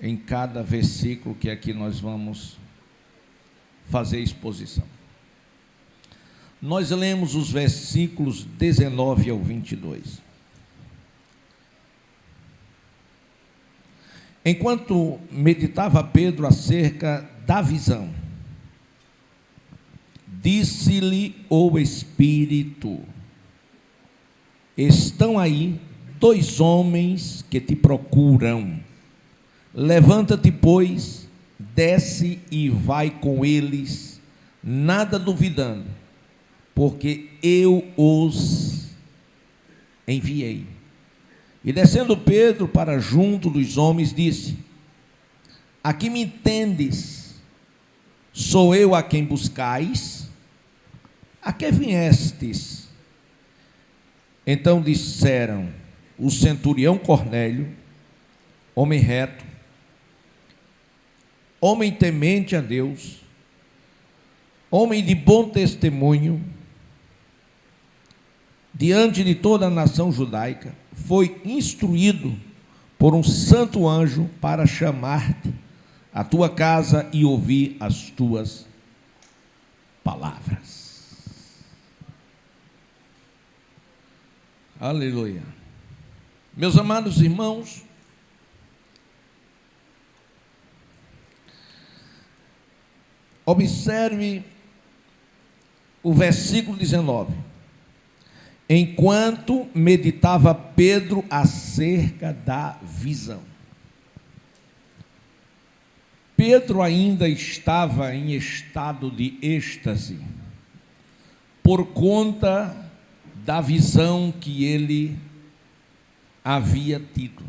em cada versículo que aqui nós vamos fazer exposição. Nós lemos os versículos 19 ao 22. Enquanto meditava Pedro acerca da visão, disse-lhe o Espírito: estão aí 2 homens que te procuram. Levanta-te, pois, desce e vai com eles, nada duvidando, porque eu os enviei. E descendo Pedro para junto dos homens, disse: aqui me entendes? Sou eu a quem buscais? A que viestes? Então disseram: o centurião Cornélio, homem reto, homem temente a Deus, homem de bom testemunho, diante de toda a nação judaica, foi instruído por um santo anjo para chamar-te à tua casa e ouvir as tuas palavras. Aleluia. Meus amados irmãos, observe o versículo 19. Enquanto meditava Pedro acerca da visão. Pedro ainda estava em estado de êxtase, por conta da visão que ele havia tido.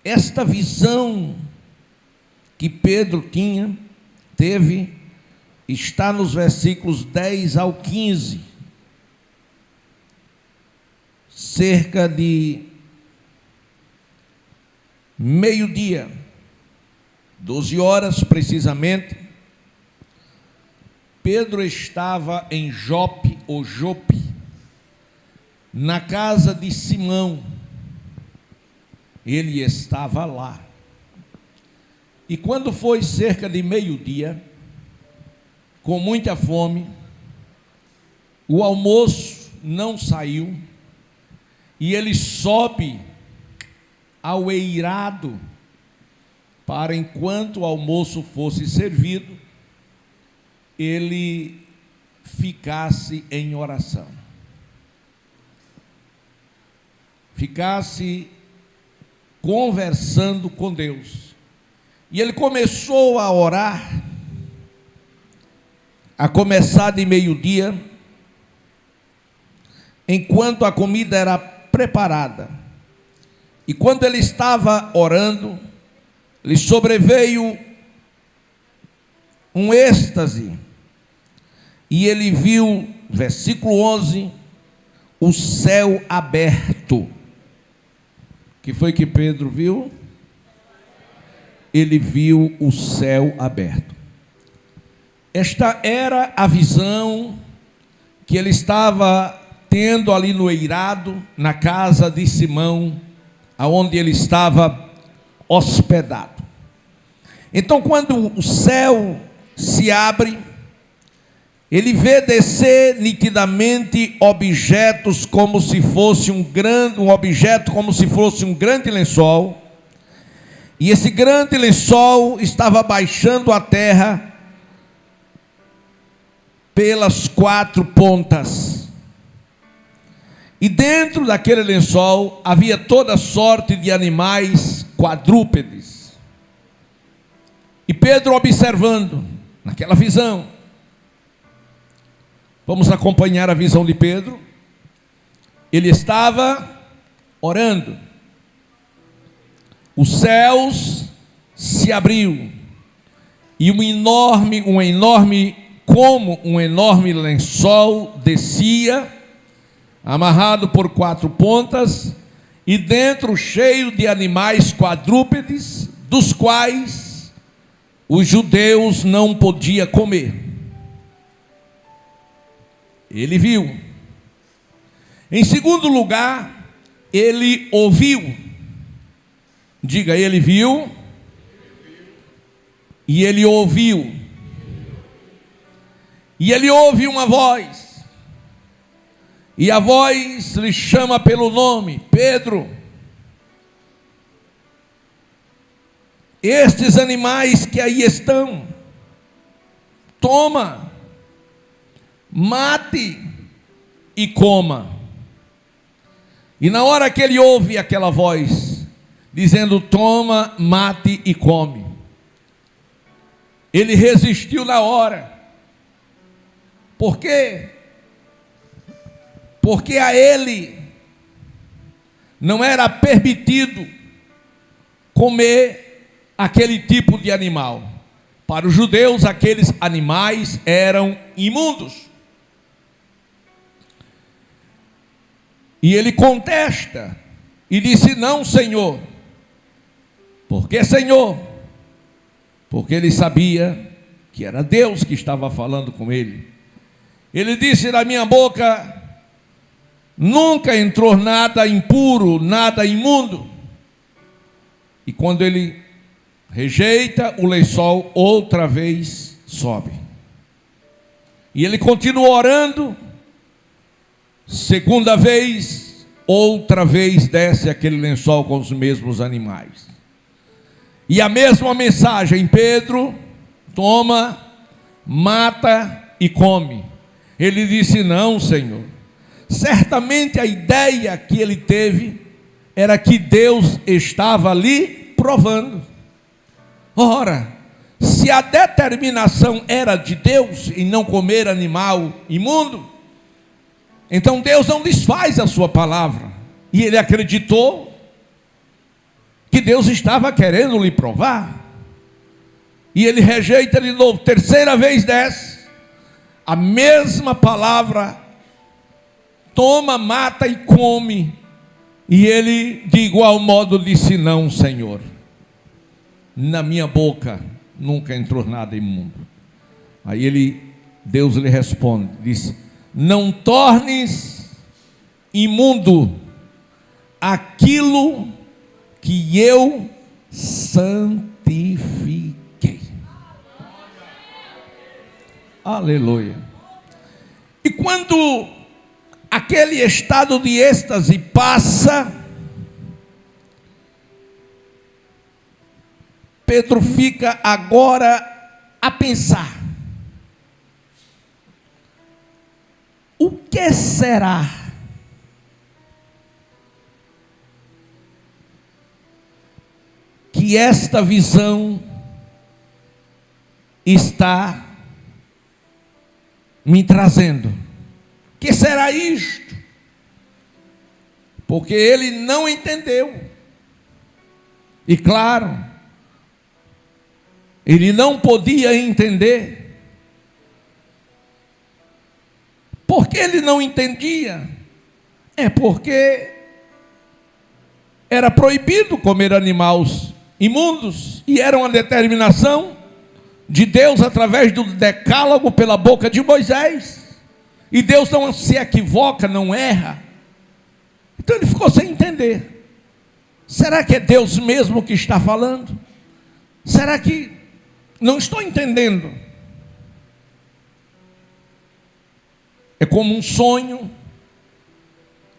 Esta visão que Pedro teve, está nos versículos 10 ao 15. Cerca de meio-dia, 12 horas precisamente, Pedro estava em Jope, ou Jope, na casa de Simão. Ele estava lá. E quando foi cerca de meio-dia, com muita fome, o almoço não saiu, e ele sobe ao eirado para, enquanto o almoço fosse servido, ele ficasse em oração, ficasse conversando com Deus. E ele começou a orar, a começar de meio-dia, enquanto a comida era preparada. E quando ele estava orando, lhe sobreveio um êxtase, e ele viu, versículo 11, o céu aberto. Que foi que Pedro viu? Ele viu o céu aberto. Esta era a visão que ele estava tendo ali no eirado, na casa de Simão, aonde ele estava hospedado. Então, quando o céu se abre, ele vê descer nitidamente objetos como se fosse um objeto como se fosse um grande lençol. E esse grande lençol estava baixando a terra pelas 4 pontas. E dentro daquele lençol havia toda sorte de animais quadrúpedes. E Pedro observando naquela visão. Vamos acompanhar a visão de Pedro. Ele estava orando. Os céus se abriu e um enorme lençol descia, amarrado por 4 pontas, e dentro cheio de animais quadrúpedes, dos quais os judeus não podiam comer. Ele viu. Em segundo lugar, ele ouviu. Diga, ele viu e ele ouviu. E ele ouve uma voz. E a voz lhe chama pelo nome: Pedro. Estes animais que aí estão, toma, mate e coma. E na hora que ele ouve aquela voz, dizendo: toma, mate e come, ele resistiu na hora. Por quê? Porque a ele não era permitido comer aquele tipo de animal. Para os judeus, aqueles animais eram imundos. E ele contesta e disse: não, Senhor. Por que, Senhor? Porque ele sabia que era Deus que estava falando com ele. Ele disse: na minha boca nunca entrou nada impuro, nada imundo. E quando ele rejeita, o lençol outra vez sobe. E ele continua orando. Segunda vez, outra vez desce aquele lençol com os mesmos animais. E a mesma mensagem: Pedro, toma, mata e come. Ele disse: não, Senhor. Certamente a ideia que ele teve era que Deus estava ali provando. Ora, se a determinação era de Deus em não comer animal imundo, então Deus não desfaz a sua palavra. E ele acreditou que Deus estava querendo lhe provar. E ele rejeita de novo. Terceira vez desce a mesma palavra: toma, mata e come. E ele de igual modo disse: não, Senhor, na minha boca nunca entrou nada imundo. Aí Deus lhe responde, disse: não tornes imundo aquilo que eu santifiquei. Aleluia. E quando aquele estado de êxtase passa, Pedro fica agora a pensar: o que será que esta visão está me trazendo? O que será isto? Porque ele não entendeu. E claro, ele não podia entender. Por que ele não entendia? É porque era proibido comer animais imundos, e era uma determinação de Deus através do decálogo pela boca de Moisés. E Deus não se equivoca, não erra. Então ele ficou sem entender. Será que é Deus mesmo que está falando? Será que não estou entendendo? É como um sonho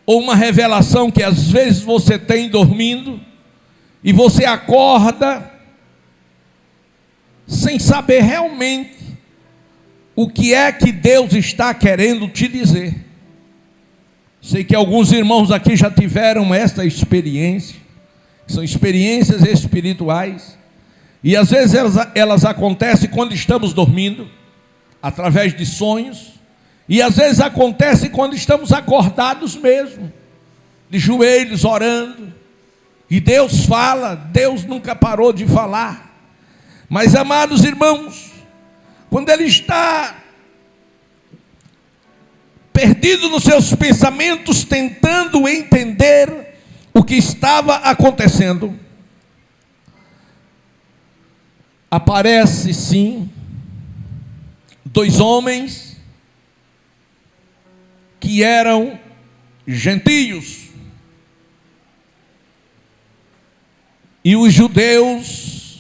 ou uma revelação que às vezes você tem dormindo e você acorda sem saber realmente o que é que Deus está querendo te dizer. Sei que alguns irmãos aqui já tiveram esta experiência, são experiências espirituais, e às vezes elas acontecem quando estamos dormindo, através de sonhos, e às vezes acontece quando estamos acordados mesmo, de joelhos orando, e Deus fala. Deus nunca parou de falar. Mas, amados irmãos, quando ele está perdido nos seus pensamentos, tentando entender o que estava acontecendo, aparece sim dois homens que eram gentios, E os judeus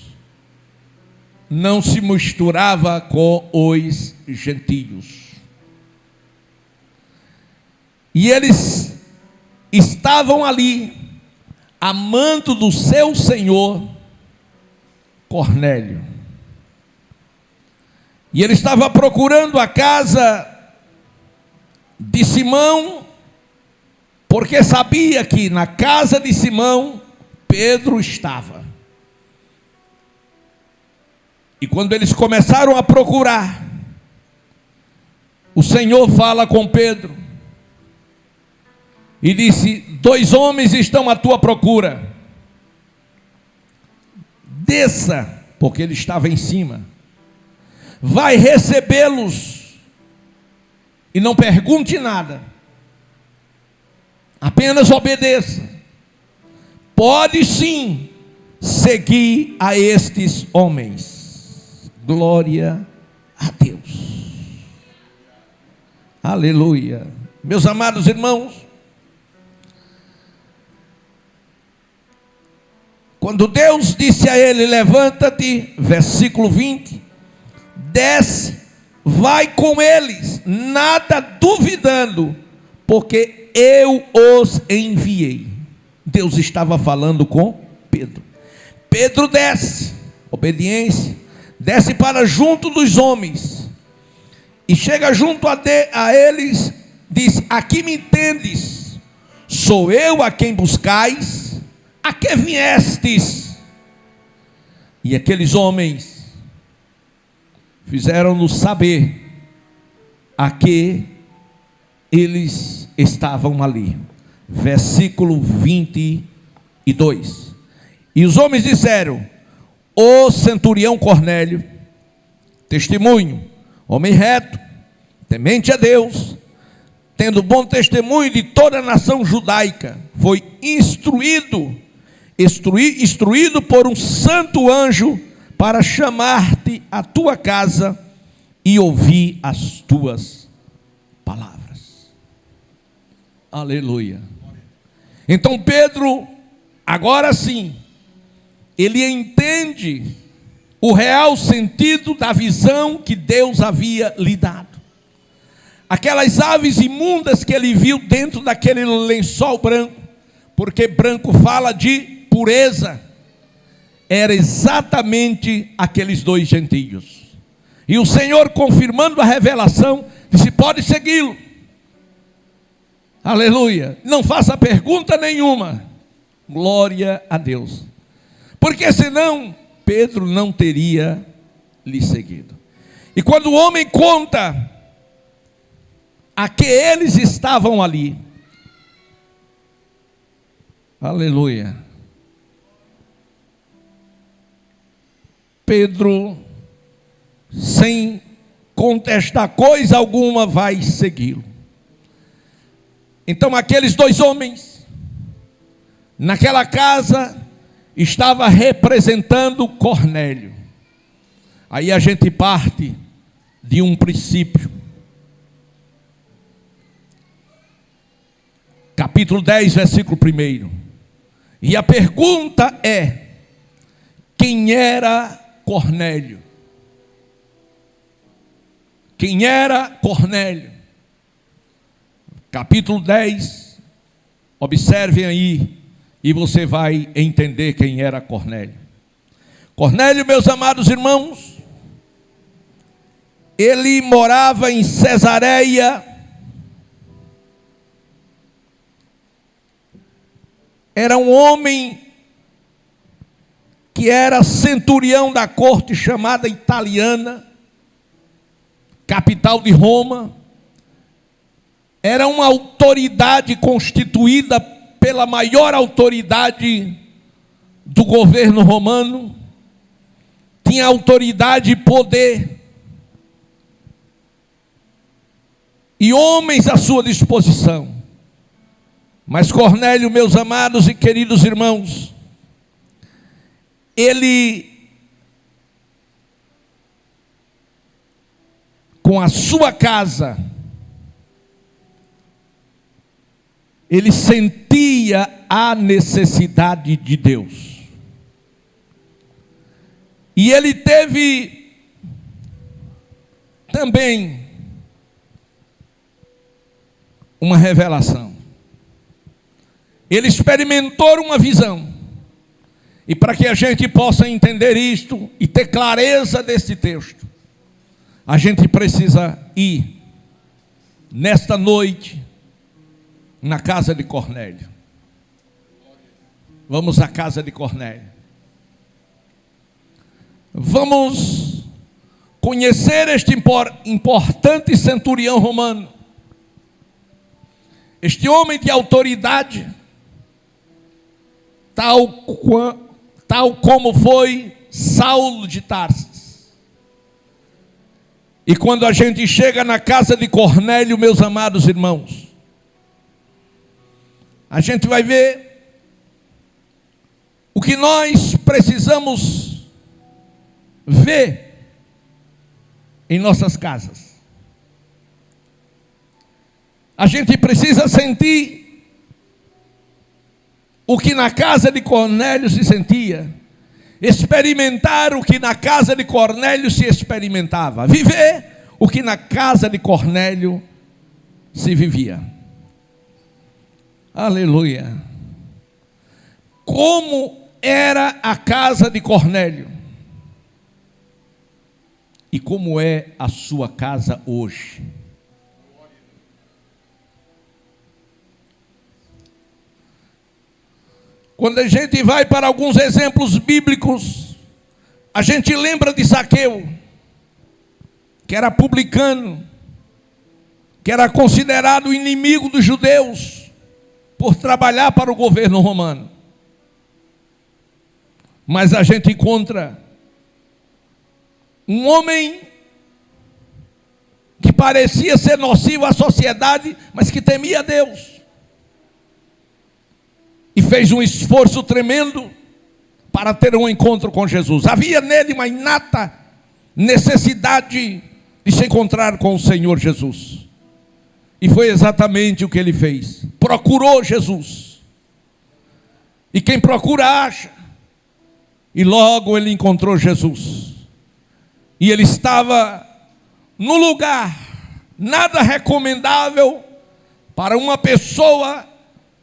não se misturavam com os gentios. E eles estavam ali, amando do seu senhor Cornélio. E ele estava procurando a casa de Simão, porque sabia que na casa de Simão Pedro estava. E quando eles começaram a procurar, o Senhor fala com Pedro e disse: 2 homens estão à tua procura. Desça, porque ele estava em cima. Vai recebê-los e não pergunte nada. Apenas obedeça. Pode sim seguir a estes homens. Glória a Deus. Aleluia. Meus amados irmãos, quando Deus disse a ele: levanta-te, versículo 20, desce, vai com eles, nada duvidando, porque eu os enviei. Deus estava falando com Pedro. Pedro desce, obediência, desce para junto dos homens, e chega junto a eles, diz: aqui me entendes? Sou eu a quem buscais? A que viestes? E aqueles homens fizeram-nos saber a que eles estavam ali. Versículo 22. E os homens disseram: o centurião Cornélio, testemunho, homem reto, temente a Deus, tendo bom testemunho de toda a nação judaica, foi instruído por um santo anjo para chamar-te à tua casa e ouvir as tuas palavras. Aleluia. Então Pedro, agora sim, ele entende o real sentido da visão que Deus havia lhe dado. Aquelas aves imundas que ele viu dentro daquele lençol branco, porque branco fala de pureza, era exatamente aqueles 2 gentios. E o Senhor, confirmando a revelação, disse: pode segui-lo. Aleluia. Não faça pergunta nenhuma. Glória a Deus. Porque senão Pedro não teria lhe seguido. E quando o homem conta a que eles estavam ali, aleluia, Pedro, sem contestar coisa alguma, vai segui-lo. Então aqueles 2 homens, naquela casa, estava representando Cornélio. Aí a gente parte de um princípio. Capítulo 10, versículo 1. E a pergunta é: quem era Cornélio? Quem era Cornélio? Capítulo 10, observem aí, e você vai entender quem era Cornélio. Cornélio, meus amados irmãos, ele morava em Cesareia. Era um homem que era centurião da corte chamada italiana, capital de Roma. Era uma autoridade constituída pela maior autoridade do governo romano. Tinha autoridade e poder, e homens à sua disposição. Mas Cornélio, meus amados e queridos irmãos, ele, com a sua casa, ele sentia a necessidade de Deus. E ele teve também uma revelação. Ele experimentou uma visão. E para que a gente possa entender isto e ter clareza desse texto, a gente precisa ir nesta noite na casa de Cornélio. Vamos à casa de Cornélio. Vamos conhecer este importante centurião romano. Este homem de autoridade, tal como foi Saulo de Tarsis. E quando a gente chega na casa de Cornélio, meus amados irmãos, a gente vai ver o que nós precisamos ver em nossas casas. A gente precisa sentir o que na casa de Cornélio se sentia, experimentar o que na casa de Cornélio se experimentava, viver o que na casa de Cornélio se vivia. Aleluia! Como era a casa de Cornélio e como é a sua casa hoje? Quando a gente vai para alguns exemplos bíblicos, a gente lembra de Zaqueu, que era publicano, que era considerado inimigo dos judeus por trabalhar para o governo romano. Mas a gente encontra um homem que parecia ser nocivo à sociedade, mas que temia a Deus. E fez um esforço tremendo para ter um encontro com Jesus. Havia nele uma inata necessidade de se encontrar com o Senhor Jesus. E foi exatamente o que ele fez. Procurou Jesus. E quem procura, acha. E logo ele encontrou Jesus. E ele estava no lugar nada recomendável para uma pessoa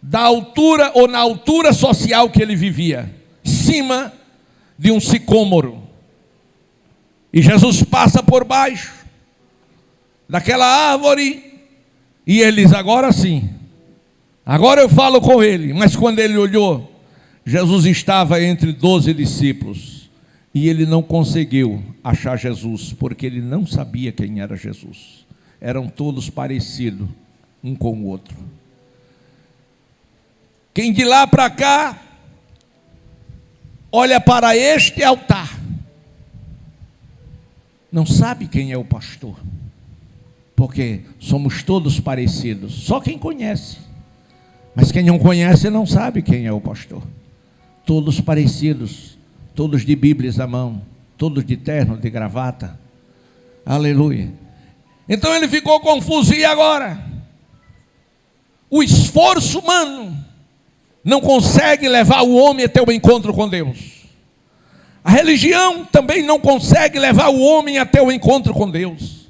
da altura ou na altura social que ele vivia, em cima de um sicômoro. E Jesus passa por baixo daquela árvore e ele diz: agora sim, agora eu falo com ele. Mas quando ele olhou, Jesus estava entre 12 discípulos e ele não conseguiu achar Jesus, porque ele não sabia quem era Jesus. Eram todos parecidos um com o outro. Quem de lá para cá olha para este altar, não sabe quem é o pastor, porque somos todos parecidos. Só quem conhece, mas quem não conhece não sabe quem é o pastor. Todos parecidos, todos de Bíblias à mão, todos de terno, de gravata. Aleluia. Então ele ficou confuso. E agora? O esforço humano não consegue levar o homem até o encontro com Deus. A religião também não consegue levar o homem até o encontro com Deus.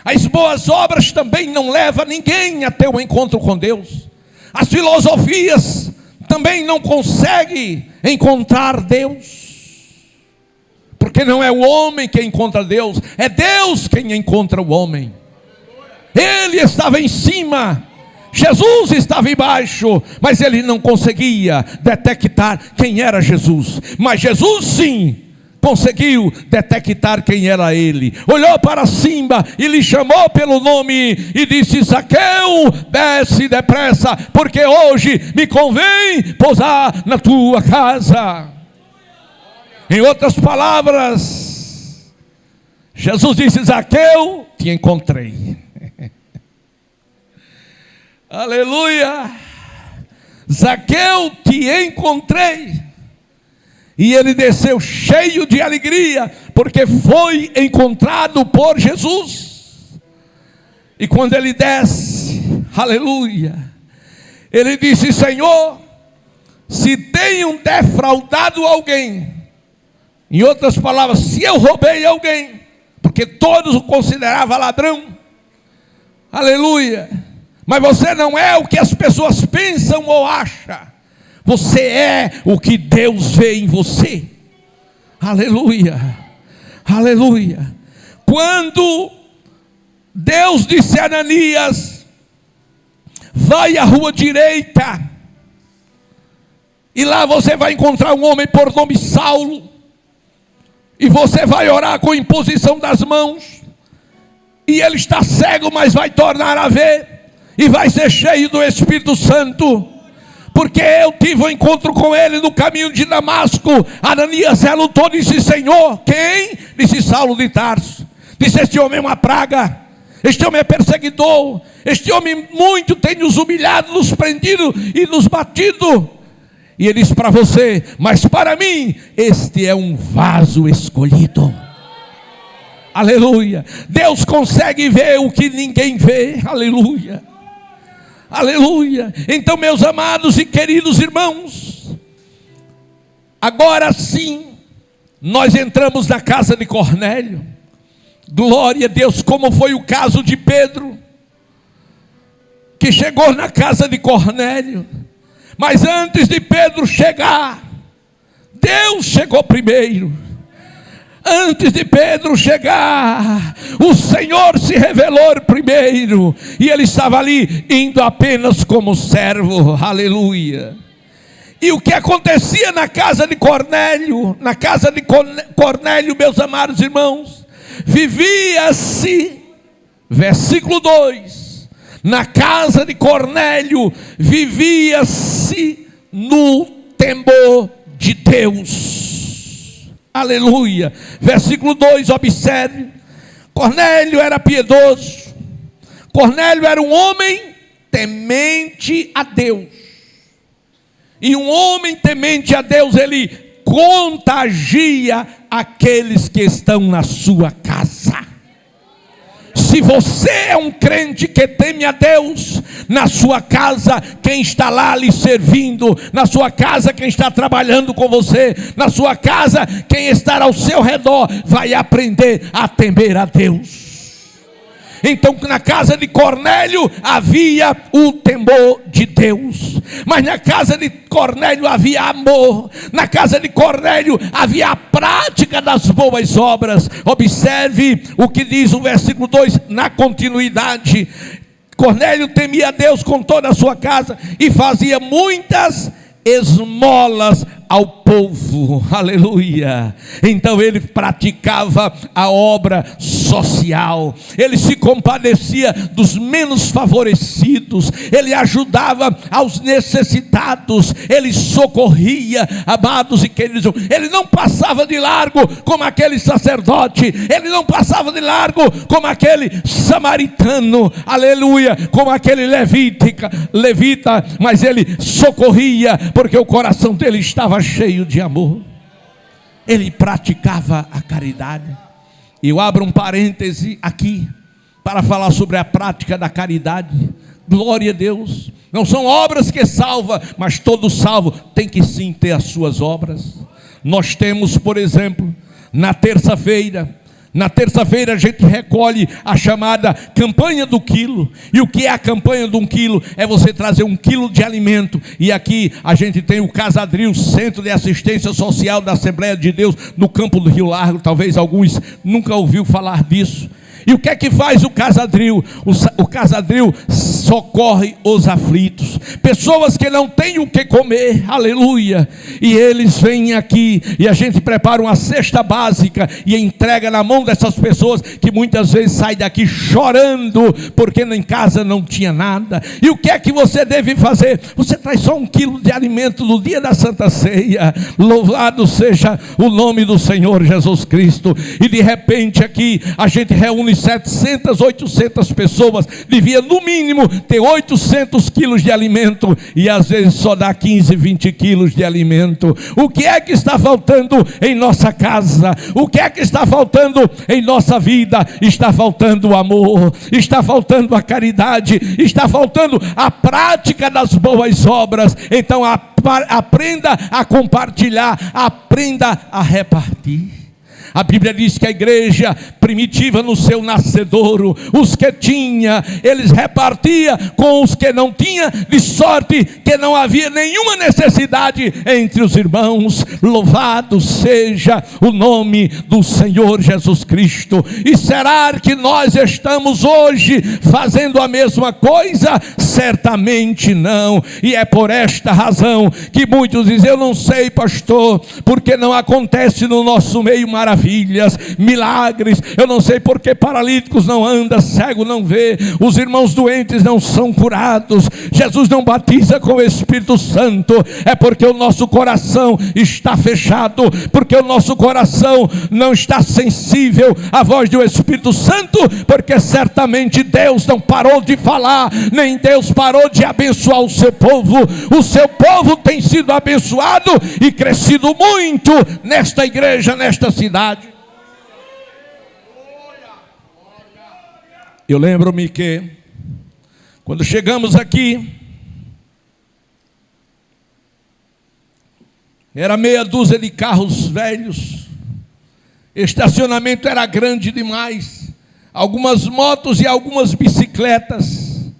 As boas obras também não levam ninguém até o encontro com Deus. As filosofias também não conseguem encontrar Deus. Porque não é o homem que encontra Deus, é Deus quem encontra o homem. Ele estava em cima, Jesus estava embaixo, mas ele não conseguia detectar quem era Jesus. Mas Jesus sim conseguiu detectar quem era ele. Olhou para cima e lhe chamou pelo nome e disse: Zaqueu, desce depressa, porque hoje me convém pousar na tua casa. Em outras palavras, Jesus disse: Zaqueu, te encontrei. Aleluia! Zaqueu, te encontrei. E ele desceu cheio de alegria, porque foi encontrado por Jesus. E quando ele desce, aleluia, ele disse: Senhor, se tenho defraudado alguém, Em outras palavras, se eu roubei alguém, porque todos o consideravam ladrão, aleluia, mas você não é o que as pessoas pensam ou acham, você é o que Deus vê em você, aleluia, aleluia. Quando Deus disse a Ananias: vai à rua direita, e lá você vai encontrar um homem por nome Saulo, e você vai orar com imposição das mãos, e ele está cego, mas vai tornar a ver, e vai ser cheio do Espírito Santo, porque eu tive um encontro com ele no caminho de Damasco. Ananias relutou, disse: Senhor, quem? Disse: Saulo de Tarso. Disse: este homem é uma praga, este homem é perseguidor, este homem muito tem nos humilhado, nos prendido e nos batido. E ele disse para você: mas para mim este é um vaso escolhido. Aleluia. Deus consegue ver o que ninguém vê. Aleluia, aleluia. Então, meus amados e queridos irmãos, agora sim nós entramos na casa de Cornélio. Glória a Deus. Como foi o caso de Pedro, que chegou na casa de Cornélio. Mas antes de Pedro chegar, Deus chegou primeiro. Antes de Pedro chegar, o Senhor se revelou primeiro, e ele estava ali indo apenas como servo. Aleluia. E o que acontecia na casa de Cornélio? Na casa de Cornélio, meus amados irmãos, vivia-se, versículo 2, na casa de Cornélio vivia-se no temor de Deus. Aleluia. Versículo 2, observe. Cornélio era piedoso. Cornélio era um homem temente a Deus. E um homem temente a Deus, ele contagia aqueles que estão na sua casa. Se você é um crente que teme a Deus, na sua casa, quem está lá lhe servindo, na sua casa, quem está trabalhando com você, na sua casa, quem está ao seu redor, vai aprender a temer a Deus. Então, na casa de Cornélio havia o temor de Deus, mas na casa de Cornélio havia amor, na casa de Cornélio havia a prática das boas obras. Observe o que diz o versículo 2, na continuidade. Cornélio temia a Deus com toda a sua casa e fazia muitas esmolas ao povo. Aleluia. Então ele praticava a obra social, ele se compadecia dos menos favorecidos, ele ajudava aos necessitados, ele socorria, amados e queridos. Ele não passava de largo como aquele sacerdote, ele não passava de largo como aquele samaritano, aleluia, como aquele levita, mas ele socorria, porque o coração dele estava cheio de amor. Ele praticava a caridade. Eu abro um parêntese aqui para falar sobre a prática da caridade. Glória a Deus. Não são obras que salvam, mas todo salvo tem que sim ter as suas obras. Nós temos, por exemplo, na terça-feira a gente recolhe a chamada campanha do quilo. E o que é a campanha de 1 quilo? É você trazer 1 quilo de alimento. E aqui a gente tem o Casadril, Centro de Assistência Social da Assembleia de Deus, no campo do Rio Largo. Talvez alguns nunca ouviu falar disso. E o que é que faz o Casadril? O Casadril socorre os aflitos, pessoas que não têm o que comer, aleluia, e eles vêm aqui, e a gente prepara uma cesta básica, e entrega na mão dessas pessoas, que muitas vezes saem daqui chorando, porque em casa não tinha nada. E o que é que você deve fazer? Você traz só 1 quilo de alimento no dia da Santa Ceia, louvado seja o nome do Senhor Jesus Cristo, e de repente aqui, a gente reúne 700, 800 pessoas, devia no mínimo ter 800 quilos de alimento e às vezes só dá 15, 20 quilos de alimento. O que é que está faltando em nossa casa? O que é que está faltando em nossa vida? Está faltando o amor, está faltando a caridade, está faltando a prática das boas obras. Então aprenda a compartilhar, aprenda a repartir. A Bíblia diz que a igreja primitiva no seu nascedouro, os que tinha, eles repartia com os que não tinha, de sorte que não havia nenhuma necessidade entre os irmãos. Louvado seja o nome do Senhor Jesus Cristo. E será que nós estamos hoje fazendo a mesma coisa? Certamente não. E é por esta razão que muitos dizem: eu não sei, pastor, porque não acontece no nosso meio maravilhas, milagres. Eu não sei porque paralíticos não andam, cego não vê, os irmãos doentes não são curados, Jesus não batiza com o Espírito Santo. É porque o nosso coração está fechado, porque o nosso coração não está sensível à voz do Espírito Santo, porque certamente Deus não parou de falar, nem Deus parou de abençoar o seu povo. O seu povo tem sido abençoado e crescido muito nesta igreja, nesta cidade. Eu lembro-me que quando chegamos aqui, era meia dúzia de carros velhos, estacionamento era grande demais, algumas motos e algumas bicicletas,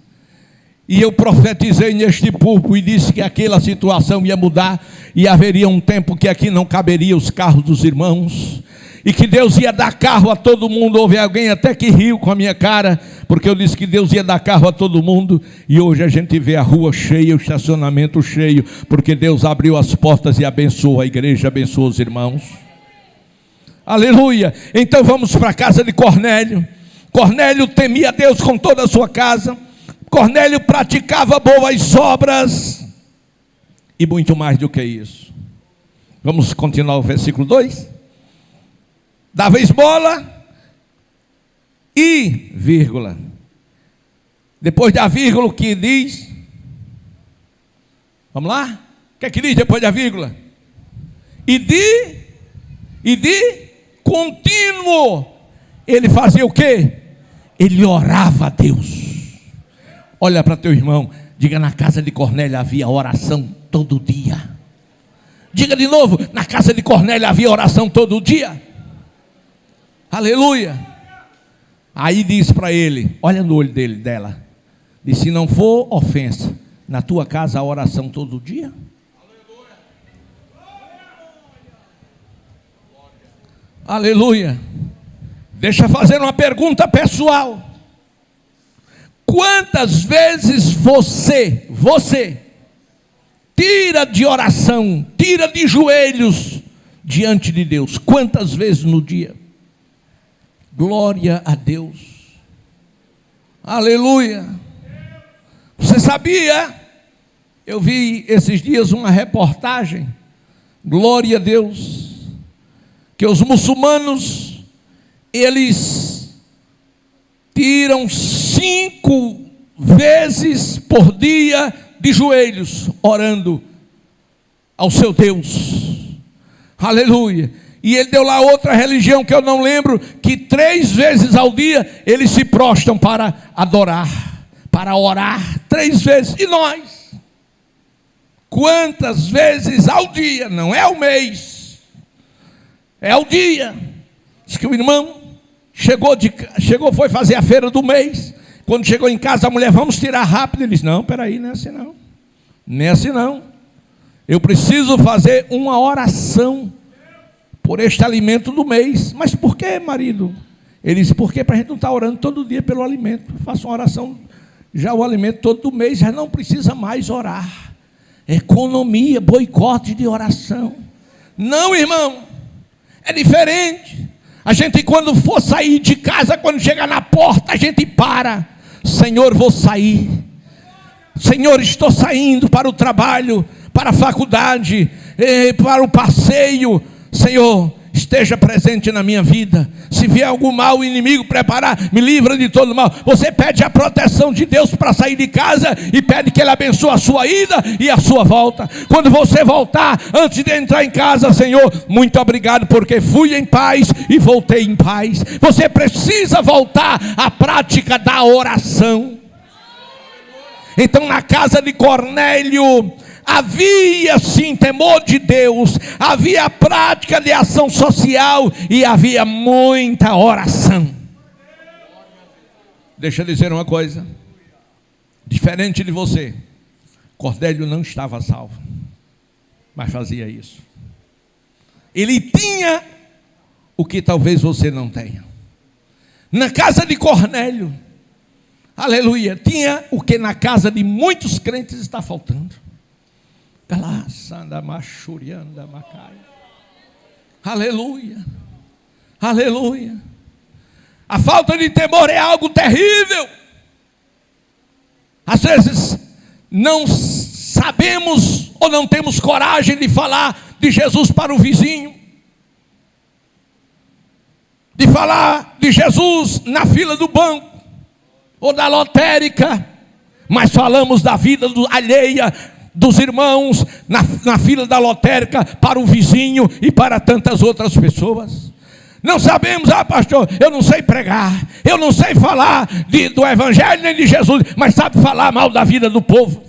e eu profetizei neste púlpito e disse que aquela situação ia mudar, e haveria um tempo que aqui não caberia os carros dos irmãos, e que Deus ia dar carro a todo mundo. Houve alguém até que riu com a minha cara, porque eu disse que Deus ia dar carro a todo mundo, e hoje a gente vê a rua cheia, o estacionamento cheio, porque Deus abriu as portas e abençoou a igreja, abençoou os irmãos. Aleluia. Então vamos para a casa de Cornélio. Cornélio temia Deus com toda a sua casa, Cornélio praticava boas obras, e muito mais do que isso. Vamos continuar o versículo 2. Dava esmola e vírgula. Depois da vírgula, o que diz? Vamos lá? O que é que diz depois da vírgula? E de contínuo. Ele fazia o quê? Ele orava a Deus. Olha para teu irmão, diga: na casa de Cornélio havia oração todo dia. Diga de novo: na casa de Cornélio havia oração todo dia. Aleluia. Aí diz para ele, olha no olho dela, diz: se não for ofensa, na tua casa há oração todo dia? Aleluia. Deixa eu fazer uma pergunta pessoal. Quantas vezes você tira de oração, tira de joelhos diante de Deus? Quantas vezes no dia? Glória a Deus. Aleluia. Você sabia? Eu vi esses dias uma reportagem, glória a Deus, que os muçulmanos, eles tiram 5 vezes por dia de joelhos, orando ao seu Deus. Aleluia. E ele deu lá outra religião que eu não lembro, que 3 vezes ao dia eles se prostram para adorar, para orar 3 vezes. E nós? Quantas vezes ao dia? Não é ao mês, é ao dia. Diz que o irmão chegou, foi fazer a feira do mês. Quando chegou em casa, a mulher: vamos tirar rápido. Ele disse: não, peraí, não é assim não. Não é assim não. Eu preciso fazer uma oração por este alimento do mês. Mas por que, marido? Ele disse: porque para a gente não estar orando todo dia pelo alimento. Faça uma oração, já o alimento todo mês, já não precisa mais orar. Economia, boicote de oração. Não, irmão, é diferente. A gente, quando for sair de casa, quando chegar na porta, a gente para: Senhor, vou sair. Senhor, estou saindo para o trabalho, para a faculdade, para o passeio. Senhor, esteja presente na minha vida. Se vier algum mal, o inimigo preparar, me livra de todo mal. Você pede a proteção de Deus para sair de casa e pede que Ele abençoe a sua ida e a sua volta. Quando você voltar, antes de entrar em casa, Senhor, muito obrigado, porque fui em paz e voltei em paz. Você precisa voltar à prática da oração. Então, na casa de Cornélio havia sim temor de Deus, havia prática de ação social e havia muita oração. Deixa eu dizer uma coisa, diferente de você, Cornélio não estava salvo, mas fazia isso. Ele tinha o que talvez você não tenha. Na casa de Cornélio, aleluia, tinha o que na casa de muitos crentes está faltando. Aleluia, aleluia. A falta de temor é algo terrível. Às vezes não sabemos ou não temos coragem de falar de Jesus para o vizinho, de falar de Jesus na fila do banco ou da lotérica, mas falamos da vida alheia dos irmãos na fila da lotérica para o vizinho e para tantas outras pessoas. Não sabemos, pastor, eu não sei pregar, eu não sei falar do evangelho nem de Jesus, mas sabe falar mal da vida do povo.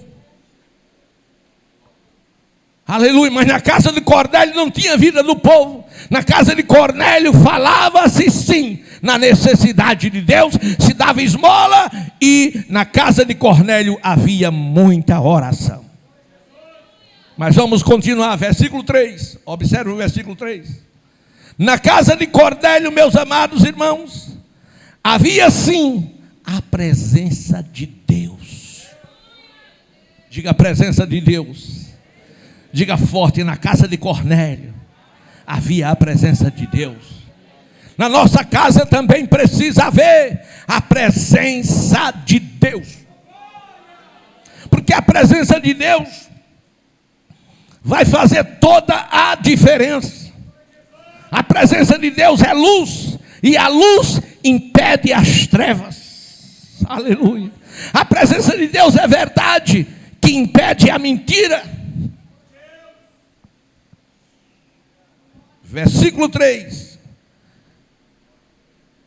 Aleluia. Mas na casa de Cornélio não tinha vida do povo. Na casa de Cornélio falava-se sim na necessidade de Deus, se dava esmola, e na casa de Cornélio havia muita oração. Mas vamos continuar, versículo 3, observe o versículo 3. Na casa de Cornélio, meus amados irmãos, havia sim a presença de Deus. Diga a presença de Deus. Diga forte, na casa de Cornélio havia a presença de Deus. Na nossa casa também precisa haver a presença de Deus. Porque a presença de Deus vai fazer toda a diferença. A presença de Deus é luz, e a luz impede as trevas. Aleluia. A presença de Deus é verdade, que impede a mentira. Versículo 3.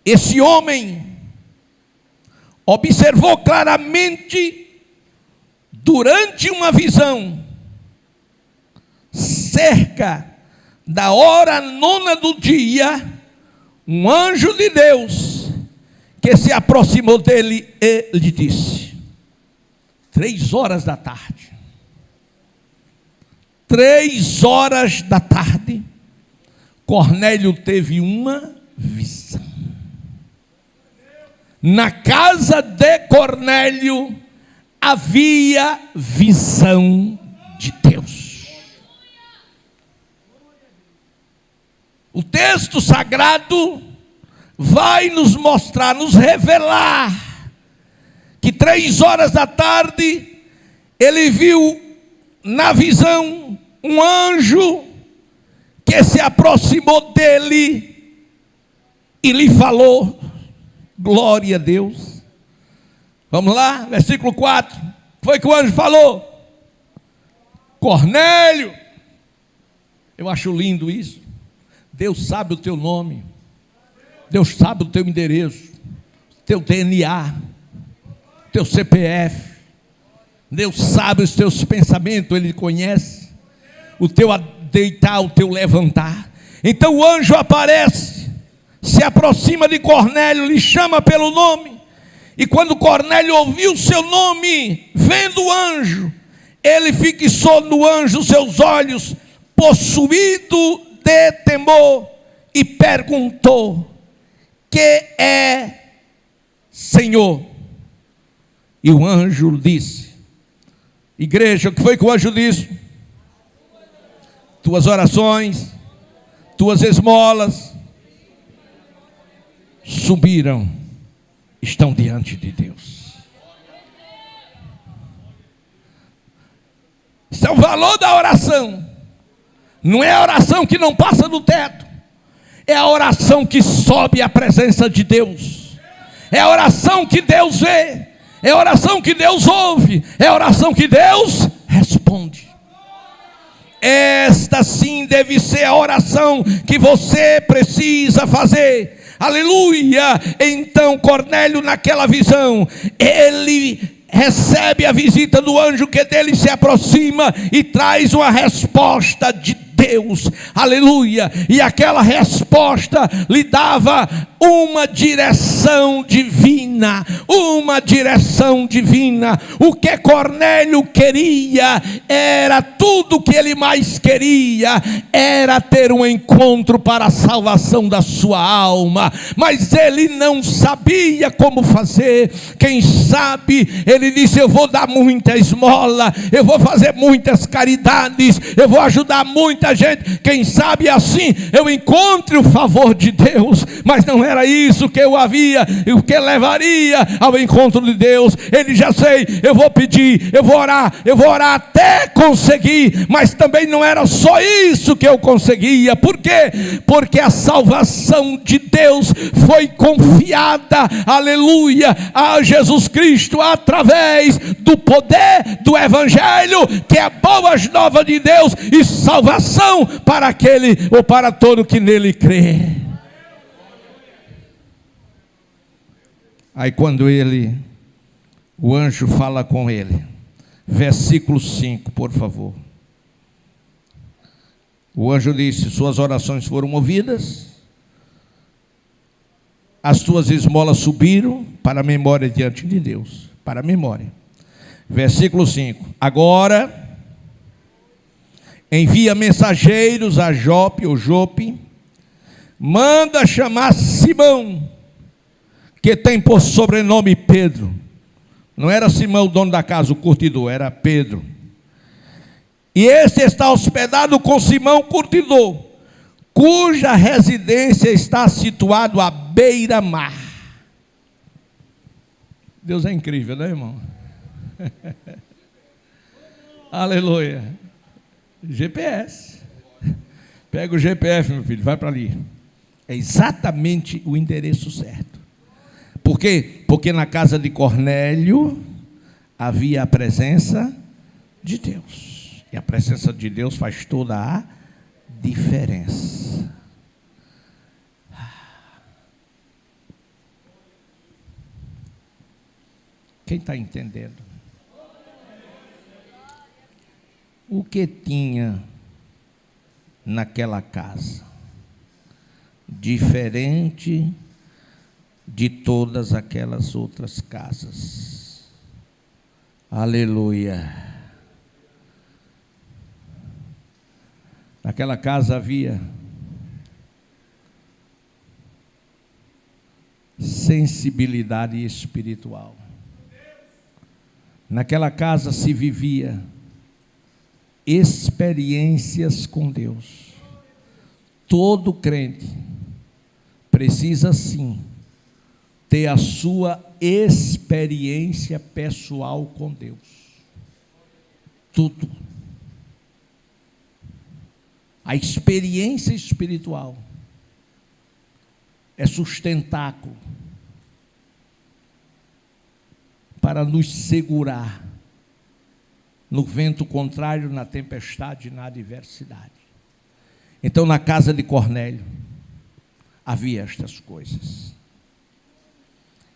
Esse homem observou claramente durante uma visão, cerca da hora 9 do dia, um anjo de Deus que se aproximou dele e lhe disse: 3 horas da tarde. 3 horas da tarde, Cornélio teve uma visão. Na casa de Cornélio havia visão de Deus. O texto sagrado vai nos mostrar, nos revelar, que 3 horas da tarde, ele viu na visão um anjo que se aproximou dele e lhe falou. Glória a Deus. Vamos lá, versículo 4. Foi que o anjo falou: Cornélio. Eu acho lindo isso. Deus sabe o teu nome, Deus sabe o teu endereço, teu DNA, teu CPF. Deus sabe os teus pensamentos, Ele conhece o teu deitar, o teu levantar. Então o anjo aparece, se aproxima de Cornélio, lhe chama pelo nome. E quando Cornélio ouviu o seu nome, vendo o anjo, ele fixou no anjo os seus olhos, possuído de temor, e perguntou: que é, Senhor? E o anjo disse: igreja, o que foi que o anjo disse? Tuas orações, tuas esmolas subiram, estão diante de Deus. Isso é o valor da oração. Não é a oração que não passa do teto, é a oração que sobe à presença de Deus, é a oração que Deus vê, é a oração que Deus ouve, é a oração que Deus responde. Esta sim deve ser a oração que você precisa fazer. Aleluia! Então Cornélio, naquela visão, ele recebe a visita do anjo que dele se aproxima e traz uma resposta de Deus, aleluia, e aquela resposta lhe dava uma direção divina, o que Cornélio queria, era tudo o que ele mais queria, era ter um encontro para a salvação da sua alma, mas ele não sabia como fazer. Quem sabe, ele disse: eu vou dar muita esmola, eu vou fazer muitas caridades, eu vou ajudar muita gente, quem sabe assim eu encontre o favor de Deus. Mas não era isso que eu havia, o que levaria ao encontro de Deus. Ele: já sei, eu vou pedir, eu vou orar até conseguir. Mas também não era só isso que eu conseguia. Por quê? Porque a salvação de Deus foi confiada, aleluia, a Jesus Cristo, através do poder do Evangelho, que é boas novas de Deus e salvação para aquele ou para todo que nele crê. Aí quando o anjo fala com ele, versículo 5, por favor. O anjo disse: suas orações foram ouvidas, as tuas esmolas subiram para a memória diante de Deus, para a memória. Versículo 5: agora envia mensageiros a Jope, ou Jope, manda chamar Simão, que tem por sobrenome Pedro. Não era Simão o dono da casa, o curtidor, era Pedro. E este está hospedado com Simão curtidor, cuja residência está situada à beira-mar. Deus é incrível, né, irmão? Aleluia. GPS. Pega o GPS, meu filho, vai para ali. É exatamente o endereço certo. Por quê? Porque na casa de Cornélio havia a presença de Deus. E a presença de Deus faz toda a diferença. Quem está entendendo? O que tinha naquela casa, diferente de todas aquelas outras casas? Aleluia. Naquela casa havia sensibilidade espiritual. Naquela casa se vivia experiências com Deus. Todo crente precisa sim ter a sua experiência pessoal com Deus. Tudo. A experiência espiritual é sustentáculo para nos segurar no vento contrário, na tempestade, na adversidade. Então, na casa de Cornélio havia estas coisas.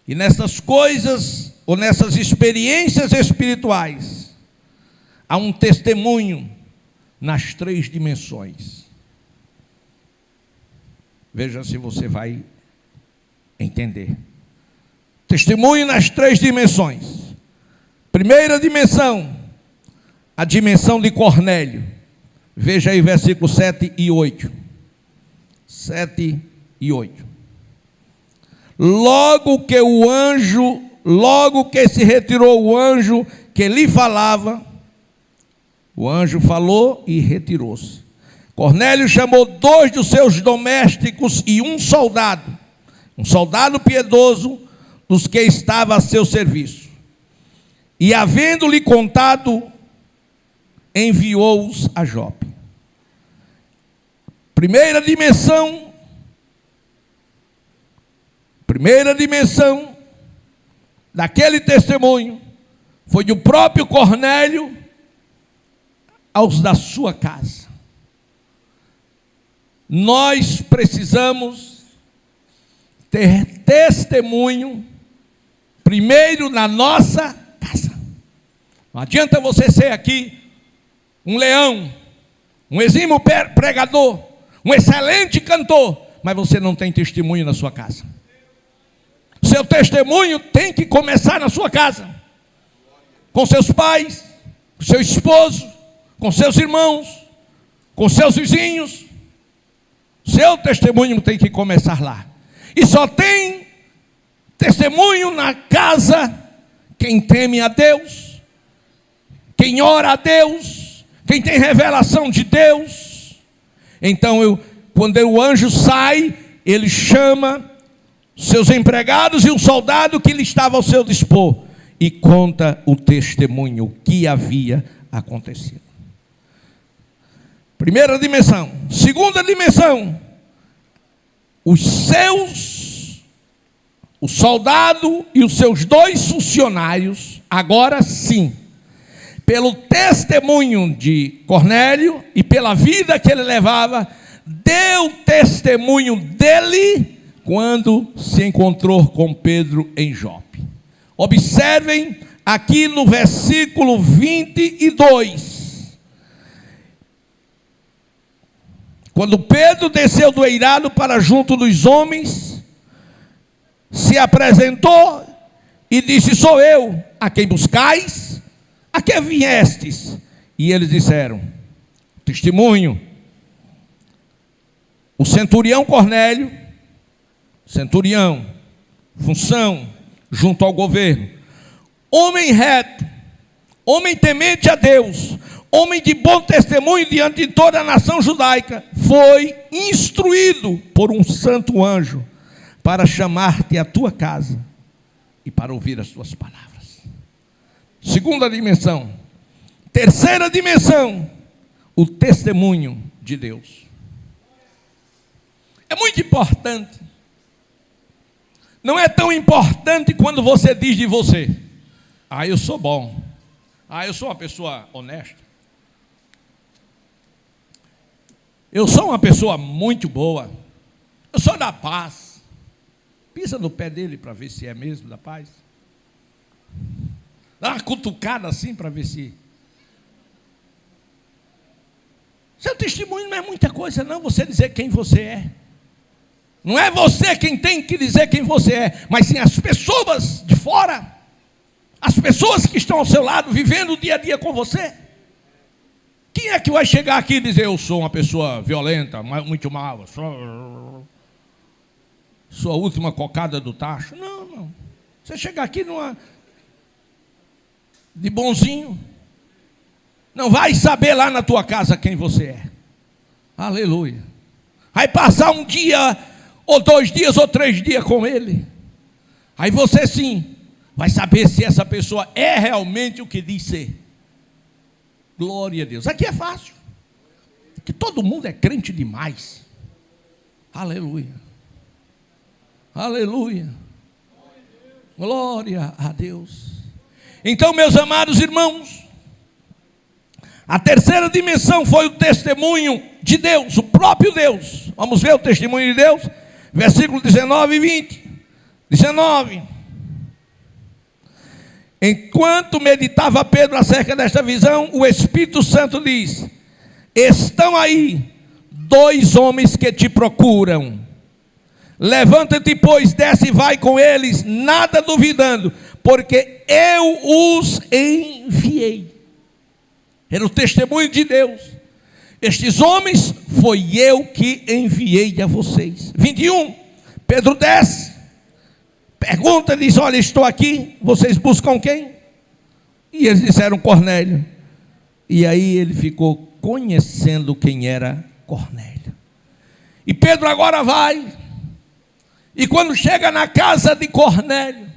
E nessas coisas, ou nessas experiências espirituais, há um testemunho nas 3 dimensões. Veja se você vai entender. Testemunho nas 3 dimensões. Primeira dimensão, a dimensão de Cornélio. Veja aí versículos 7 e 8. 7 e 8. Logo que se retirou o anjo que lhe falava, o anjo falou e retirou-se. Cornélio chamou 2 dos seus domésticos e um soldado piedoso, dos que estava a seu serviço. E havendo-lhe contado, enviou-os a Jope. Primeira dimensão Primeira dimensão daquele testemunho foi do próprio Cornélio aos da sua casa. Nós precisamos ter testemunho primeiro na nossa casa. Não adianta você ser aqui um leão, um exímio pregador, um excelente cantor, mas você não tem testemunho na sua casa. Seu testemunho tem que começar na sua casa, com seus pais, com seu esposo, com seus irmãos, com seus vizinhos. Seu testemunho tem que começar lá. E só tem testemunho na casa quem teme a Deus, quem ora a Deus, quem tem revelação de Deus. Então, quando o anjo sai, ele chama seus empregados e um soldado que lhe estava ao seu dispor e conta o testemunho que havia acontecido. Primeira dimensão. Segunda dimensão, o soldado e os seus 2 funcionários, agora sim, pelo testemunho de Cornélio e pela vida que ele levava, deu testemunho dele quando se encontrou com Pedro em Jope. Observem aqui no versículo 22. Quando Pedro desceu do eirado para junto dos homens, se apresentou e disse: sou eu, a quem buscais? A que viestes? E eles disseram: testemunho. O centurião Cornélio, centurião, função junto ao governo, homem reto, homem temente a Deus, homem de bom testemunho diante de toda a nação judaica, foi instruído por um santo anjo para chamar-te à tua casa e para ouvir as tuas palavras. Segunda dimensão. Terceira dimensão, o testemunho de Deus. É muito importante. Não é tão importante quando você diz de você: ah, eu sou bom, ah, eu sou uma pessoa honesta, eu sou uma pessoa muito boa, eu sou da paz. Pisa no pé dele para ver se é mesmo da paz. Dá uma cutucada assim para ver se... Seu testemunho não é muita coisa não, você dizer quem você é. Não é você quem tem que dizer quem você é, mas sim as pessoas de fora, as pessoas que estão ao seu lado, vivendo o dia a dia com você. Quem é que vai chegar aqui e dizer: eu sou uma pessoa violenta, muito mal, sou a última cocada do tacho? Não, não. Você chegar aqui de bonzinho, não vai saber lá na tua casa quem você é. Aleluia. Vai passar um dia, ou 2 dias, ou 3 dias com ele. Aí você sim vai saber se essa pessoa é realmente o que diz ser. Glória a Deus. Aqui é fácil, porque todo mundo é crente demais. Aleluia. Aleluia. Glória a Deus. Então, meus amados irmãos, a terceira dimensão foi o testemunho de Deus, o próprio Deus. Vamos ver o testemunho de Deus, versículo 19 e 20. 19. Enquanto meditava Pedro acerca desta visão, o Espírito Santo diz: estão aí 2 homens que te procuram. Levanta-te, pois, desce e vai com eles, nada duvidando, porque eu os enviei. Era o testemunho de Deus. Estes homens foi eu que enviei a vocês. 21. Pedro desce, pergunta, diz: olha, estou aqui, vocês buscam quem? E eles disseram: Cornélio. E aí ele ficou conhecendo quem era Cornélio. E Pedro agora vai, e quando chega na casa de Cornélio,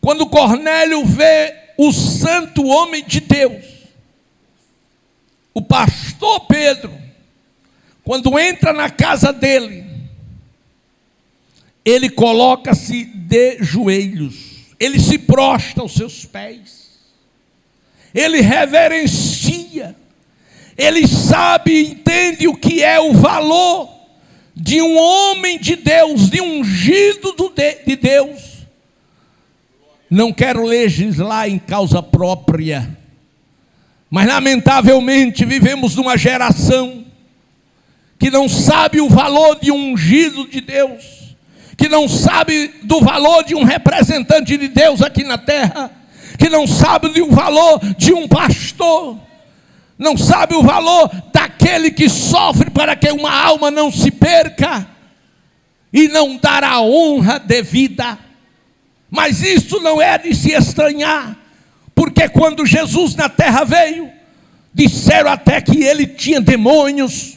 quando Cornélio vê o santo homem de Deus, o pastor Pedro, quando entra na casa dele, ele coloca-se de joelhos, ele se prostra aos seus pés, ele reverencia, ele sabe e entende o que é o valor de um homem de Deus, de um ungido de Deus. Não quero legislar em causa própria, mas lamentavelmente vivemos numa geração que não sabe o valor de um ungido de Deus, que não sabe do valor de um representante de Deus aqui na terra, que não sabe do valor de um pastor, não sabe o valor daquele que sofre para que uma alma não se perca e não dar a honra devida. Mas isso não é de se estranhar, porque quando Jesus na terra veio, disseram até que ele tinha demônios,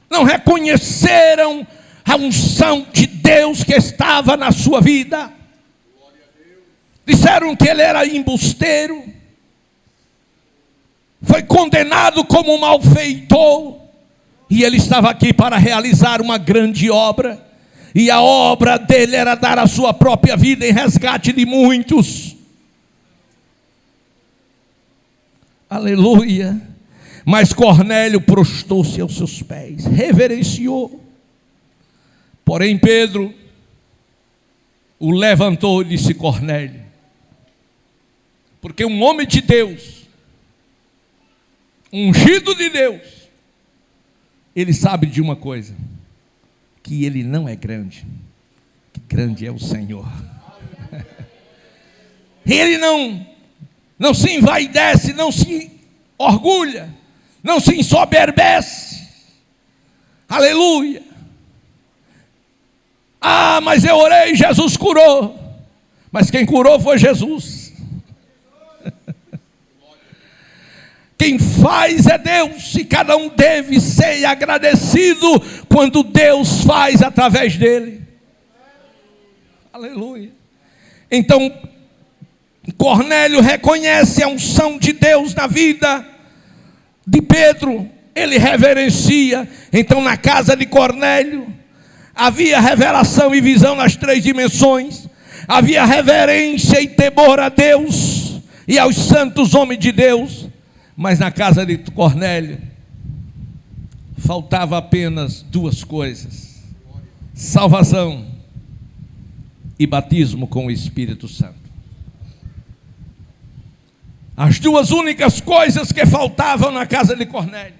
não reconheceram a unção de Deus que estava na sua vida, disseram que ele era embusteiro, foi condenado como malfeitor, e ele estava aqui para realizar uma grande obra, e a obra dele era dar a sua própria vida em resgate de muitos. Aleluia. Mas Cornélio prostrou-se aos seus pés, reverenciou. Porém Pedro o levantou e disse: Cornélio, porque um homem de Deus, ungido de Deus, ele sabe de uma coisa, que ele não é grande, que grande é o Senhor. Ele não se envaidece, não se orgulha, não se ensoberbece. Aleluia. Ah, mas eu orei, Jesus curou. Mas quem curou foi Jesus. Quem faz é Deus, e cada um deve ser agradecido quando Deus faz através dele. Aleluia. Então Cornélio reconhece a unção de Deus na vida de Pedro, ele reverencia. Então na casa de Cornélio havia revelação e visão nas 3 dimensões, havia reverência e temor a Deus e aos santos homens de Deus. Mas na casa de Cornélio faltava apenas 2 coisas: salvação e batismo com o Espírito Santo. As 2 únicas coisas que faltavam na casa de Cornélio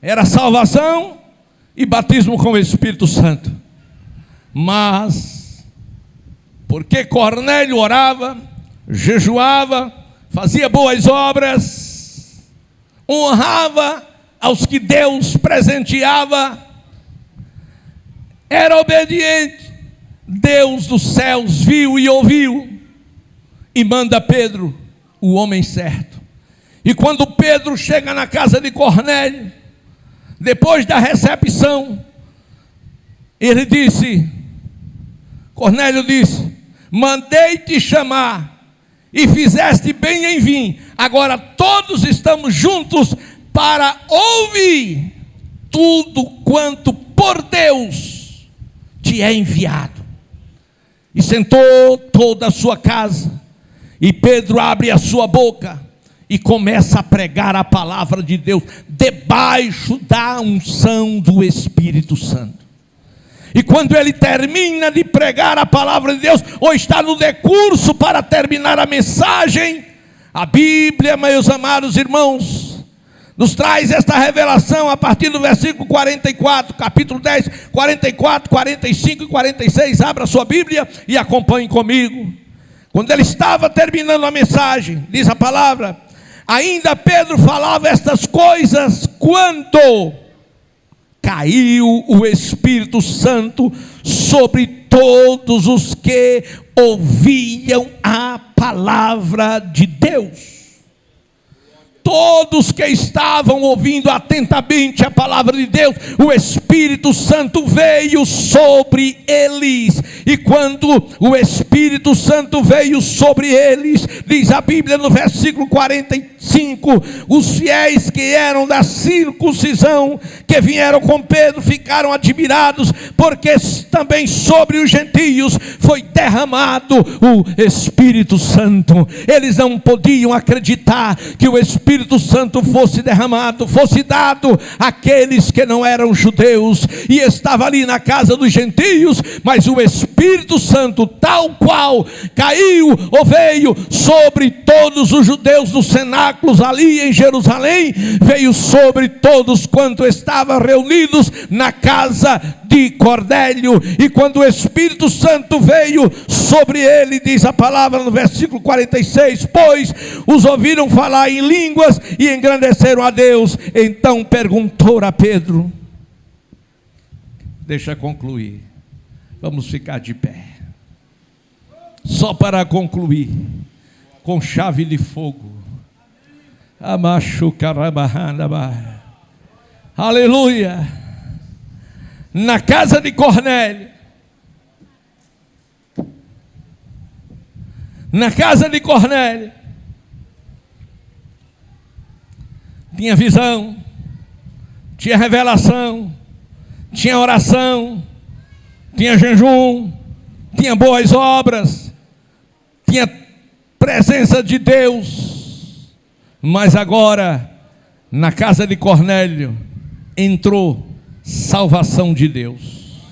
era salvação e batismo com o Espírito Santo. Mas porque Cornélio orava, jejuava, fazia boas obras, honrava aos que Deus presenteava, era obediente, Deus dos céus viu e ouviu, e manda Pedro, o homem certo. E quando Pedro chega na casa de Cornélio, depois da recepção, ele disse, Cornélio disse: mandei te chamar, e fizeste bem em vir. Agora todos estamos juntos para ouvir tudo quanto por Deus te é enviado. E sentou toda a sua casa, e Pedro abre a sua boca e começa a pregar a palavra de Deus, debaixo da unção do Espírito Santo. E quando ele termina de pregar a palavra de Deus, ou está no decurso para terminar a mensagem, a Bíblia, meus amados irmãos, nos traz esta revelação a partir do versículo 44, capítulo 10, 44, 45 e 46. Abra sua Bíblia e acompanhe comigo. Quando ele estava terminando a mensagem, diz a palavra: ainda Pedro falava estas coisas quando caiu o Espírito Santo sobre todos os que ouviam a palavra de Deus. todos que estavam ouvindo atentamente a palavra de Deus, o Espírito Santo veio sobre eles. E quando o Espírito Santo veio sobre eles, diz a Bíblia no versículo 45, os fiéis que eram da circuncisão, que vieram com Pedro, ficaram admirados, porque também sobre os gentios foi derramado o Espírito Santo. Eles não podiam acreditar que o Espírito Santo fosse derramado, fosse dado àqueles que não eram judeus, e estava ali na casa dos gentios, mas o Espírito Santo, tal qual caiu ou veio sobre todos os judeus dos cenáculos ali em Jerusalém, veio sobre todos quanto estavam reunidos na casa de Cornélio. E quando o Espírito Santo veio sobre ele, diz a palavra no versículo 46, pois os ouviram falar em línguas e engrandeceram a Deus. Então perguntou a Pedro, deixa concluir, vamos ficar de pé, só para concluir, com chave de fogo. Aleluia. Na casa de Cornélio, tinha visão, tinha revelação, tinha oração, tinha jejum, tinha boas obras, tinha presença de Deus. Mas agora, na casa de Cornélio, entrou salvação de Deus.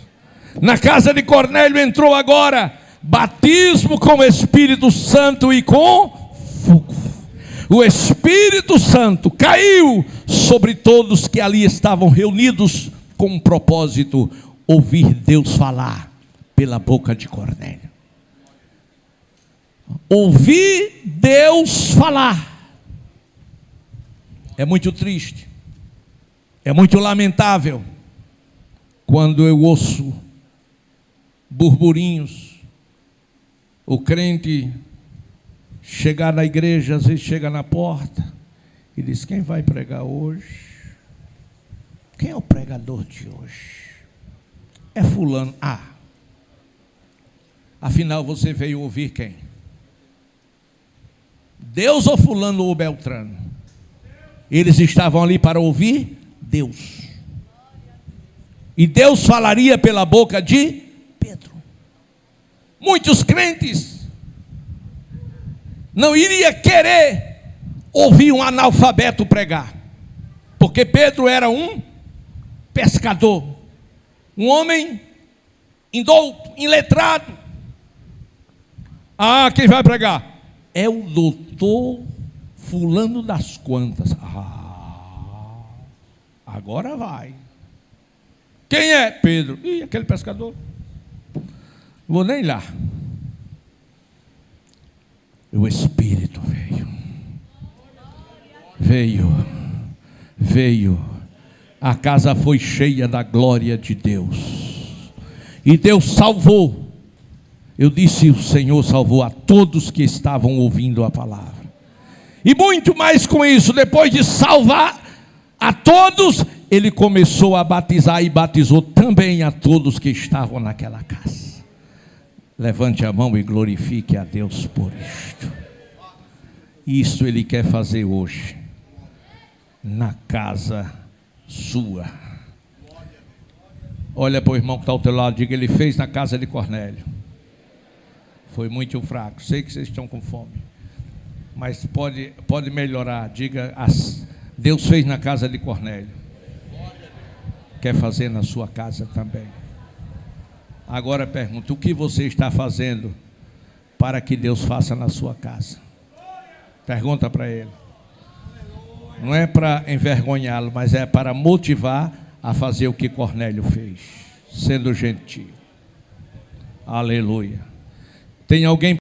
Na casa de Cornélio entrou agora batismo com o Espírito Santo e com fogo. O Espírito Santo caiu sobre todos que ali estavam reunidos com um propósito: ouvir Deus falar pela boca de Cornélio. Ouvir Deus falar. É muito triste, é muito lamentável quando eu ouço burburinhos, o crente chegar na igreja, às vezes chega na porta e diz: quem vai pregar hoje? Quem é o pregador de hoje? É fulano. Afinal você veio ouvir quem? Deus ou fulano ou Beltrano? Eles estavam ali para ouvir Deus. E Deus falaria pela boca de Pedro. Muitos crentes não iriam querer ouvir um analfabeto pregar, porque Pedro era um pescador, um homem indouto, iletrado. Quem vai pregar? É o doutor fulano das quantas. Agora vai. Quem é? Pedro. Aquele pescador. Vou nem lá. O Espírito veio. A casa foi cheia da glória de Deus. E Deus salvou. Eu disse: o Senhor salvou a todos que estavam ouvindo a palavra. E muito mais com isso, depois de salvar a todos, ele começou a batizar e batizou também a todos que estavam naquela casa. Levante a mão e glorifique a Deus por isto. Isso ele quer fazer hoje, na casa sua. Olha para o irmão que está ao teu lado, diga: ele fez na casa de Cornélio. Foi muito fraco, sei que vocês estão com fome, mas pode melhorar. Diga: Deus fez na casa de Cornélio, quer fazer na sua casa também. Agora pergunta: o que você está fazendo para que Deus faça na sua casa? Pergunta para ele. Não é para envergonhá-lo, mas é para motivar a fazer o que Cornélio fez, sendo gentil. Aleluia. Tem alguém